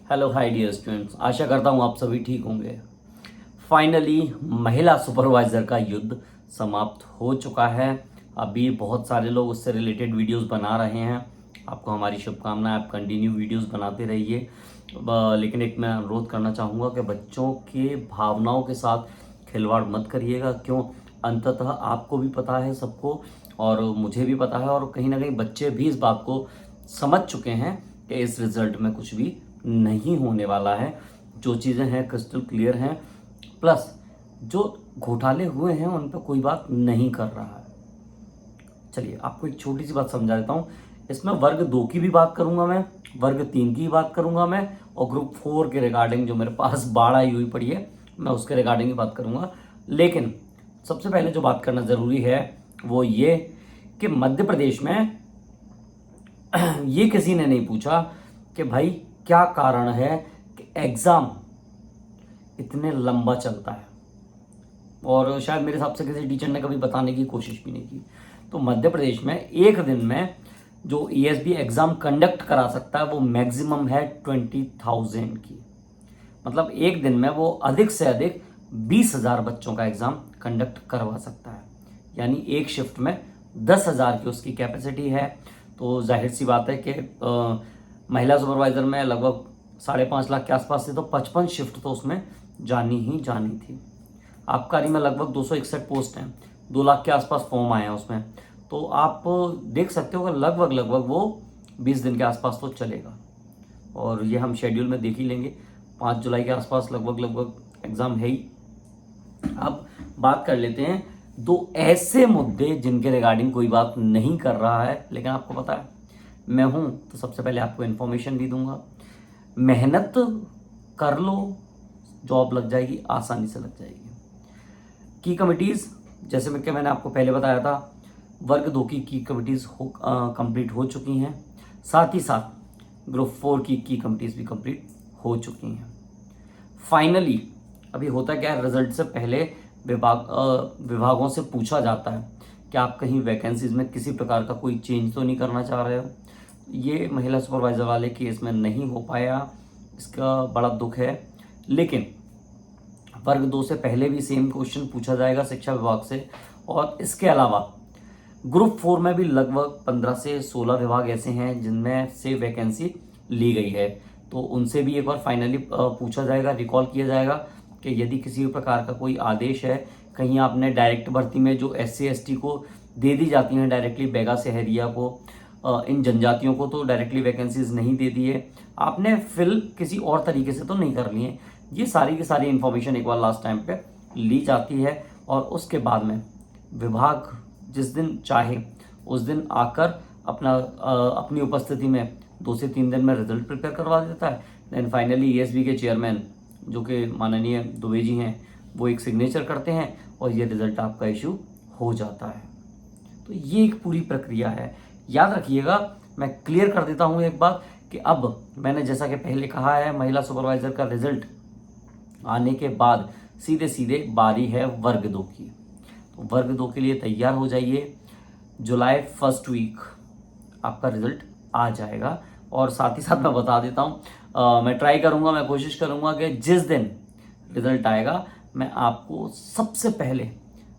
Hello hi dear students, आशा करता हूँ आप सभी ठीक होंगे। फाइनली महिला सुपरवाइज़र का युद्ध समाप्त हो चुका है। अभी बहुत सारे लोग उससे रिलेटेड वीडियोस बना रहे हैं। आपको हमारी शुभकामनाएं, आप कंटिन्यू वीडियोस बनाते रहिए। लेकिन एक मैं अनुरोध करना चाहूँगा कि बच्चों के भावनाओं के साथ खिलवाड़ मत करिएगा। क्यों? अंततः आपको भी पता है सबको, और मुझे भी पता है, और कहीं ना कहीं बच्चे भी इस बात को समझ चुके हैं कि इस रिजल्ट में कुछ भी नहीं होने वाला है। जो चीज़ें हैं क्रिस्टल क्लियर हैं, प्लस जो घोटाले हुए हैं उन पर कोई बात नहीं कर रहा है। चलिए आपको एक छोटी सी बात समझा देता हूँ। इसमें वर्ग 2 की भी बात करूंगा मैं, वर्ग 3 की बात करूंगा मैं, और ग्रुप 4 के रिगार्डिंग जो मेरे पास बाढ़ आई हुई पड़ी है मैं उसके रिगार्डिंग ही बात करूंगा। लेकिन सबसे पहले जो बात करना ज़रूरी है वो ये कि मध्य प्रदेश में ये किसी ने नहीं पूछा कि भाई क्या कारण है कि एग्ज़ाम इतने लंबा चलता है, और शायद मेरे हिसाब से किसी टीचर ने कभी बताने की कोशिश भी नहीं की। तो मध्य प्रदेश में एक दिन में जो ईएसबी एग्ज़ाम कंडक्ट करा सकता है वो मैक्सिमम है 20,000 की। मतलब एक दिन में वो अधिक से अधिक 20,000 बच्चों का एग्ज़ाम कंडक्ट करवा सकता है। यानी एक शिफ्ट में 10,000 की उसकी कैपेसिटी है। तो जाहिर सी बात है कि महिला सुपरवाइज़र में लगभग 5.5 लाख के आसपास थी, तो 55 शिफ्ट तो उसमें जानी ही जानी थी। आबकारी में लगभग 261 पोस्ट हैं, 2 लाख के आसपास फॉर्म आए हैं उसमें। तो आप देख सकते हो कि लगभग लगभग वो 20 दिन के आसपास तो चलेगा, और ये हम शेड्यूल में देख ही लेंगे। 5 जुलाई के आसपास लगभग लगभग एग्ज़ाम है ही। अब बात कर लेते हैं दो ऐसे मुद्दे जिनके रिगार्डिंग कोई बात नहीं कर रहा है, लेकिन आपको पता है मैं हूं, तो सबसे पहले आपको इन्फॉर्मेशन भी दूंगा। मेहनत कर लो, जॉब लग जाएगी, आसानी से लग जाएगी। की कमिटीज़, जैसे कि मैंने आपको पहले बताया था, वर्ग 2 की कमिटीज़ कंप्लीट हो चुकी हैं। साथ ही साथ ग्रुप 4 की कमिटीज़ भी कंप्लीट हो चुकी हैं। फाइनली अभी होता क्या है, रिजल्ट से पहले विभागों से पूछा जाता है कि आप कहीं वैकेंसीज में किसी प्रकार का कोई चेंज तो नहीं करना चाह रहे हो। ये महिला सुपरवाइज़र वाले केस में नहीं हो पाया, इसका बड़ा दुख है। लेकिन वर्ग 2 से पहले भी सेम क्वेश्चन पूछा जाएगा शिक्षा विभाग से, और इसके अलावा ग्रुप 4 में भी लगभग 15 से 16 विभाग ऐसे हैं जिनमें से वैकेंसी ली गई है। तो उनसे भी एक बार फाइनली पूछा जाएगा, रिकॉल किया जाएगा कि यदि किसी प्रकार का कोई आदेश है, कहीं आपने डायरेक्ट भर्ती में जो SC ST को दे दी जाती हैं डायरेक्टली, बेगा सहरिया को, इन जनजातियों को तो डायरेक्टली वैकेंसीज नहीं दे दी है, आपने फिल किसी और तरीके से तो नहीं कर लिए। ये सारी की सारी इन्फॉर्मेशन एक बार लास्ट टाइम पे ली जाती है, और उसके बाद में विभाग जिस दिन चाहे उस दिन आकर अपनी उपस्थिति में 2 से 3 दिन में रिजल्ट प्रिपेयर करवा देता है। देन फाइनली ESB के चेयरमैन जो कि माननीय दुबे जी हैं, वो एक सिग्नेचर करते हैं और ये रिजल्ट आपका इशू हो जाता है। तो ये एक पूरी प्रक्रिया है। याद रखिएगा, मैं क्लियर कर देता हूँ एक बात कि अब मैंने जैसा कि पहले कहा है, महिला सुपरवाइज़र का रिजल्ट आने के बाद सीधे सीधे बारी है वर्ग 2 की। तो वर्ग 2 के लिए तैयार हो जाइए। जुलाई फर्स्ट वीक आपका रिजल्ट आ जाएगा। और साथ ही साथ मैं बता देता हूँ, मैं ट्राई करूँगा, मैं कोशिश करूँगा कि जिस दिन रिजल्ट आएगा मैं आपको सबसे पहले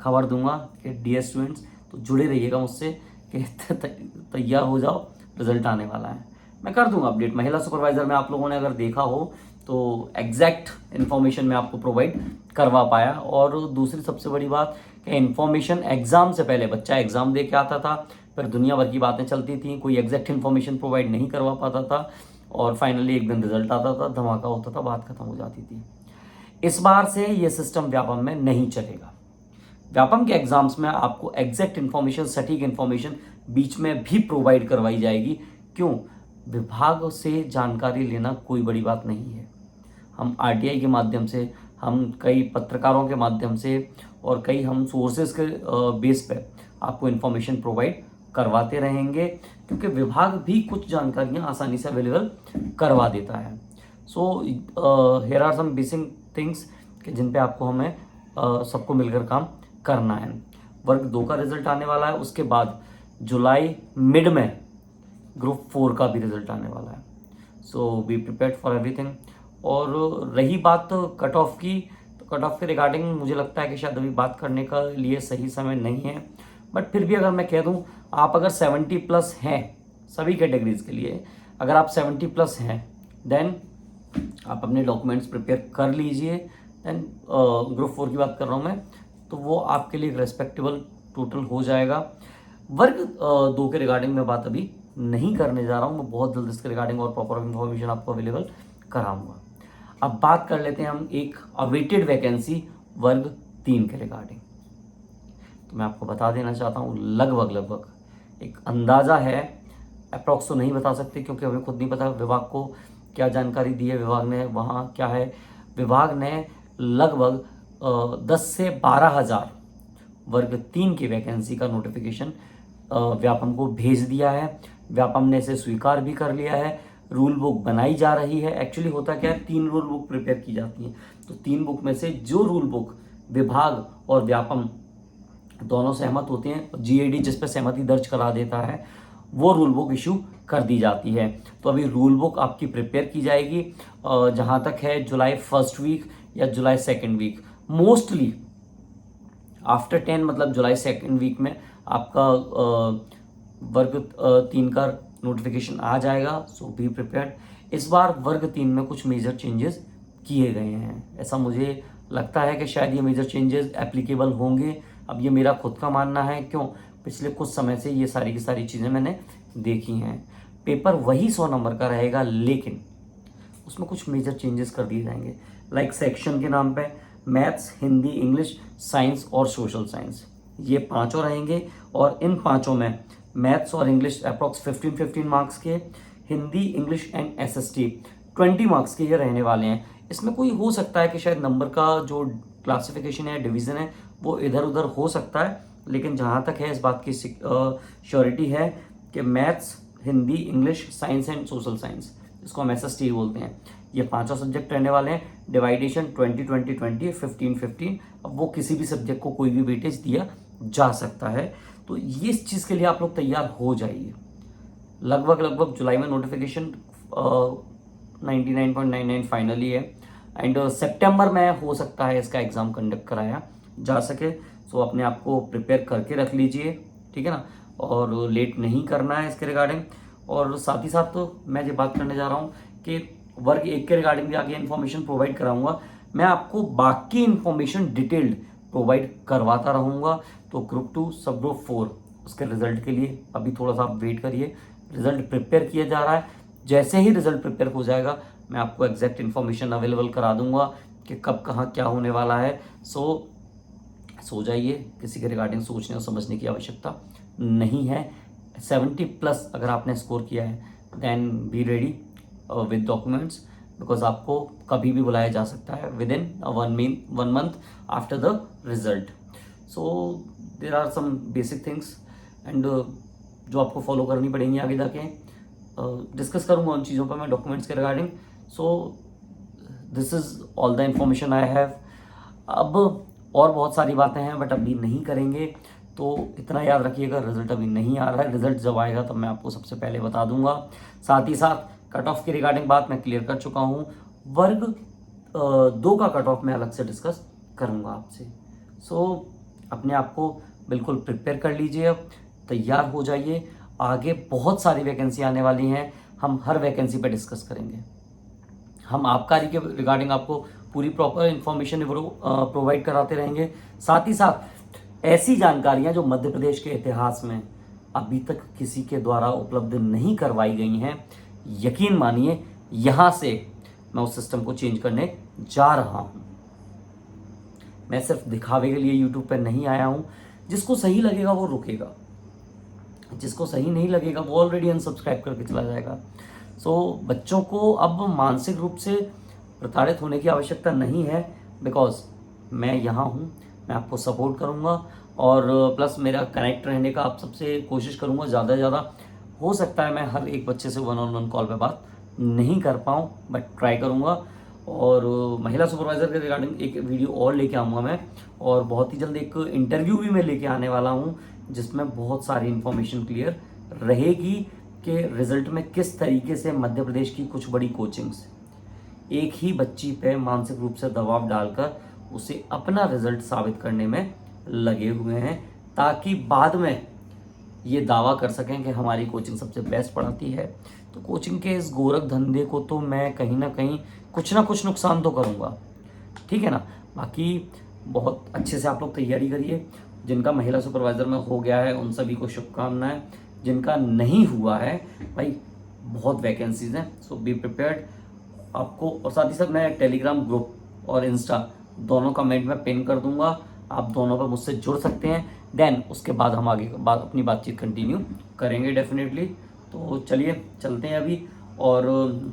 खबर दूंगा कि डियर स्टूडेंट्स, तो जुड़े रहिएगा मुझसे कि तैयार हो जाओ, रिजल्ट आने वाला है। मैं कर दूंगा अपडेट। महिला सुपरवाइज़र में आप लोगों ने अगर देखा हो तो एग्जैक्ट इन्फॉर्मेशन मैं आपको प्रोवाइड करवा पाया। और दूसरी सबसे बड़ी बात कि इन्फॉर्मेशन एग्ज़ाम से पहले बच्चा एग्ज़ाम दे के आता था, फिर दुनिया भर की बातें चलती थी, कोई एग्जैक्ट इन्फॉर्मेशन प्रोवाइड नहीं करवा पाता था, और फाइनली एक दिन रिजल्ट आता था, धमाका होता था, बात खत्म हो जाती थी। इस बार से ये सिस्टम व्यापम में नहीं चलेगा। व्यापम के एग्जाम्स में आपको एग्जैक्ट इन्फॉर्मेशन, सटीक इन्फॉर्मेशन बीच में भी प्रोवाइड करवाई जाएगी। क्यों? विभाग से जानकारी लेना कोई बड़ी बात नहीं है। हम RTI के माध्यम से, हम कई पत्रकारों के माध्यम से, और कई हम सोर्सेज के बेस पे आपको इन्फॉर्मेशन प्रोवाइड करवाते रहेंगे, क्योंकि विभाग भी कुछ जानकारियां आसानी से अवेलेबल करवा देता है। So here are some basic things कि जिन पे आपको हमें सबको मिलकर काम करना है। वर्ग 2 का रिजल्ट आने वाला है, उसके बाद जुलाई मिड में ग्रुप 4 का भी रिजल्ट आने वाला है। सो बी प्रिपेयर्ड फॉर एवरीथिंग। और रही बात कट ऑफ की, तो कट ऑफ के रिगार्डिंग मुझे लगता है कि शायद अभी बात करने का लिए सही समय नहीं है, बट फिर भी अगर मैं कह दूं, आप अगर 70 प्लस हैं सभी कैटेगरीज के लिए, अगर आप 70 प्लस हैं देन आप अपने डॉक्यूमेंट्स प्रिपेयर कर लीजिए। देन ग्रुप 4 की बात कर रहा हूँ मैं, तो वो आपके लिए एक रेस्पेक्टेबल टोटल हो जाएगा। वर्ग 2 के रिगार्डिंग मैं बात अभी नहीं करने जा रहा हूँ, मैं बहुत जल्द इसके रिगार्डिंग और प्रॉपर इन्फॉर्मेशन आपको अवेलेबल कराऊंगा। अब बात कर लेते हैं हम एक अवेटेड वैकेंसी वर्ग 3 के रिगार्डिंग। तो मैं आपको बता देना चाहता हूँ, लगभग एक अंदाज़ा है, अप्रॉक्स तो नहीं बता सकते क्योंकि हमें खुद नहीं पता विभाग को क्या जानकारी दी है विभाग ने, वहाँ क्या है। विभाग ने लगभग 10 से 12 हज़ार वर्ग 3 की वैकेंसी का नोटिफिकेशन व्यापम को भेज दिया है। व्यापम ने इसे स्वीकार भी कर लिया है, रूल बुक बनाई जा रही है। एक्चुअली होता क्या है, 3 रूल बुक प्रिपेयर की जाती हैं, तो 3 बुक में से जो रूल बुक विभाग और व्यापम दोनों सहमत होते हैं, जीएडी जिस पर सहमति दर्ज करा देता है, वो रूल बुक इशू कर दी जाती है। तो अभी रूल बुक आपकी प्रिपेयर की जाएगी, जहाँ तक है जुलाई 1st वीक या जुलाई 2nd वीक, मोस्टली आफ्टर 10 मतलब जुलाई 2nd वीक में आपका वर्ग 3 का नोटिफिकेशन आ जाएगा। सो बी प्रिपेयर्ड। इस बार वर्ग 3 में कुछ मेजर चेंजेस किए गए हैं, ऐसा मुझे लगता है कि शायद ये मेजर चेंजेस एप्लीकेबल होंगे। अब ये मेरा खुद का मानना है, क्यों, पिछले कुछ समय से ये सारी की सारी चीज़ें मैंने देखी हैं। पेपर वही 100 नंबर का रहेगा, लेकिन उसमें कुछ मेजर चेंजेस कर दिए जाएंगे। लाइक सेक्शन के नाम पे मैथ्स, हिंदी, इंग्लिश, साइंस और सोशल साइंस, ये पांचों रहेंगे। और इन पांचों में मैथ्स और इंग्लिश अप्रॉक्स 15-15 मार्क्स के, Hindi, English and SST 20 marks के ये रहने वाले हैं। इसमें कोई हो सकता है कि शायद नंबर का जो क्लासिफिकेशन है, डिवीज़न है, वो इधर उधर हो सकता है, लेकिन जहाँ तक है इस बात की श्योरिटी है कि maths, Hindi, English, science and social science, इसको हम एसएसटी बोलते हैं, ये पांचों सब्जेक्ट रहने वाले हैं। डिवाइडेशन 20-20-20, 15-15। अब वो किसी भी सब्जेक्ट को कोई भी वेटेज दिया जा सकता है। तो ये इस चीज़ के लिए आप लोग तैयार हो जाइए। लगभग जुलाई में नोटिफिकेशन 99.99 फाइनली है, एंड सितंबर में हो सकता है इसका एग्ज़ाम कंडक्ट कराया जा सके। सो अपने आप को प्रिपेयर करके रख लीजिए, ठीक है ना, और लेट नहीं करना है इसके रिगार्डिंग। और साथ ही साथ तो मैं ये बात करने जा रहा हूँ कि वर्ग 1 के रिगार्डिंग भी आगे इन्फॉर्मेशन प्रोवाइड कराऊंगा। मैं आपको बाकी इन्फॉर्मेशन डिटेल्ड प्रोवाइड करवाता रहूँगा। तो ग्रुप 2 सब ग्रुप 4 उसके रिजल्ट के लिए अभी थोड़ा सा आप वेट करिए, रिजल्ट प्रिपेयर किया जा रहा है। जैसे ही रिजल्ट प्रिपेयर हो जाएगा मैं आपको एग्जैक्ट इन्फॉर्मेशन अवेलेबल करा दूंगा कि कब कहाँ क्या होने वाला है। सो जाइए, किसी के रिगार्डिंग सोचने और समझने की आवश्यकता नहीं है। 70 प्लस अगर आपने स्कोर किया है then be ready with documents, because आपको कभी भी बुलाया जा सकता है within 1 month after the result. So there are some basic things and जो आपको फॉलो करनी पड़ेंगी आगे जाके। डिस्कस करूँगा उन चीज़ों पर मैं डॉक्यूमेंट्स के regarding. So this is all the information I have. अब और बहुत सारी बातें हैं बट अभी नहीं करेंगे, तो इतना याद रखिएगा, रिजल्ट अभी नहीं आ रहा है। रिजल्ट जब आएगा तब मैं आपको सबसे पहले बता दूंगा। साथ ही साथ कट ऑफ की रिगार्डिंग बात मैं क्लियर कर चुका हूँ। वर्ग 2 का कट ऑफ मैं अलग से डिस्कस करूँगा आपसे। सो अपने आप को बिल्कुल प्रिपेयर कर लीजिए, अब तैयार हो जाइए। आगे बहुत सारी वैकेंसी आने वाली हैं, हम हर वैकेंसी पर डिस्कस करेंगे। हम आबकारी के रिगार्डिंग आपको पूरी प्रॉपर इन्फॉर्मेशन प्रोवाइड कराते रहेंगे। साथ ही साथ ऐसी जानकारियां जो मध्य प्रदेश के इतिहास में अभी तक किसी के द्वारा उपलब्ध नहीं करवाई गई हैं, यकीन मानिए यहाँ से मैं उस सिस्टम को चेंज करने जा रहा हूँ। मैं सिर्फ दिखावे के लिए यूट्यूब पर नहीं आया हूँ। जिसको सही लगेगा वो रुकेगा, जिसको सही नहीं लगेगा वो ऑलरेडी अनसब्सक्राइब करके चला जाएगा। सो बच्चों को अब मानसिक रूप से प्रताड़ित होने की आवश्यकता नहीं है, बिकॉज मैं यहाँ हूँ, मैं आपको सपोर्ट करूँगा और प्लस मेरा कनेक्ट रहने का आप सबसे कोशिश करूँगा ज़्यादा से ज़्यादा। हो सकता है मैं हर एक बच्चे से 1-on-1 कॉल पे बात नहीं कर पाऊँ, बट ट्राई करूँगा। और महिला सुपरवाइज़र के रिगार्डिंग एक वीडियो और लेके आऊँगा मैं, और बहुत ही जल्द एक इंटरव्यू भी मैं लेके आने वाला हूँ जिसमें बहुत सारी इन्फॉर्मेशन क्लियर रहेगी के रिजल्ट में किस तरीके से मध्य प्रदेश की कुछ बड़ी कोचिंग्स एक ही बच्ची पे मानसिक रूप से दबाव डालकर उसे अपना रिजल्ट साबित करने में लगे हुए हैं, ताकि बाद में ये दावा कर सकें कि हमारी कोचिंग सबसे बेस्ट पढ़ाती है। तो कोचिंग के इस गोरख धंधे को तो मैं कहीं ना कहीं कुछ ना कुछ नुकसान तो करूँगा, ठीक है ना। बाकी बहुत अच्छे से आप लोग तैयारी करिए। जिनका महिला सुपरवाइज़र में हो गया है उन सभी को शुभकामनाएं, जिनका नहीं हुआ है भाई बहुत वैकेंसीज हैं, सो बी प्रिपेयर्ड आपको। और साथ ही साथ मैं टेलीग्राम ग्रुप और इंस्टा दोनों कमेंट में पिन कर दूंगा, आप दोनों पर मुझसे जुड़ सकते हैं। देन उसके बाद हम आगे अपनी बातचीत कंटिन्यू करेंगे डेफिनेटली। तो चलिए चलते हैं अभी। और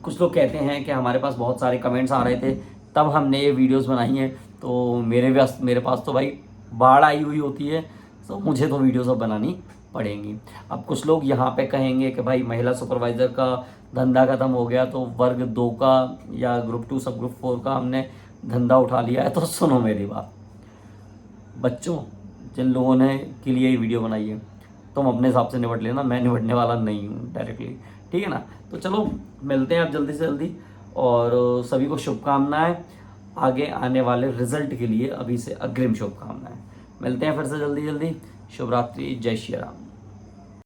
कुछ लोग कहते हैं कि हमारे पास बहुत सारे कमेंट्स आ रहे थे तब हमने ये वीडियोस बनाई हैं, तो मेरे पास तो भाई बाढ़ आई हुई होती है, तो मुझे तो वीडियोस अब बनानी पड़ेंगी। अब कुछ लोग यहाँ पे कहेंगे कि भाई महिला सुपरवाइज़र का धंधा ख़त्म हो गया तो वर्ग 2 का या ग्रुप 2 सब ग्रुप 4 का हमने धंधा उठा लिया है। तो सुनो मेरी बात, बच्चों जिन लोगों ने के लिए ये वीडियो बनाई है तुम अपने हिसाब से निपट लेना, मैं निपटने वाला नहीं हूँ डायरेक्टली, ठीक है ना। तो चलो मिलते हैं अब जल्दी से जल्दी, और सभी को शुभकामनाएं आगे आने वाले रिजल्ट के लिए, अभी से अग्रिम शुभकामनाएं। मिलते हैं फिर से जल्दी जल्दी। शुभ रात्रि, जय श्री राम।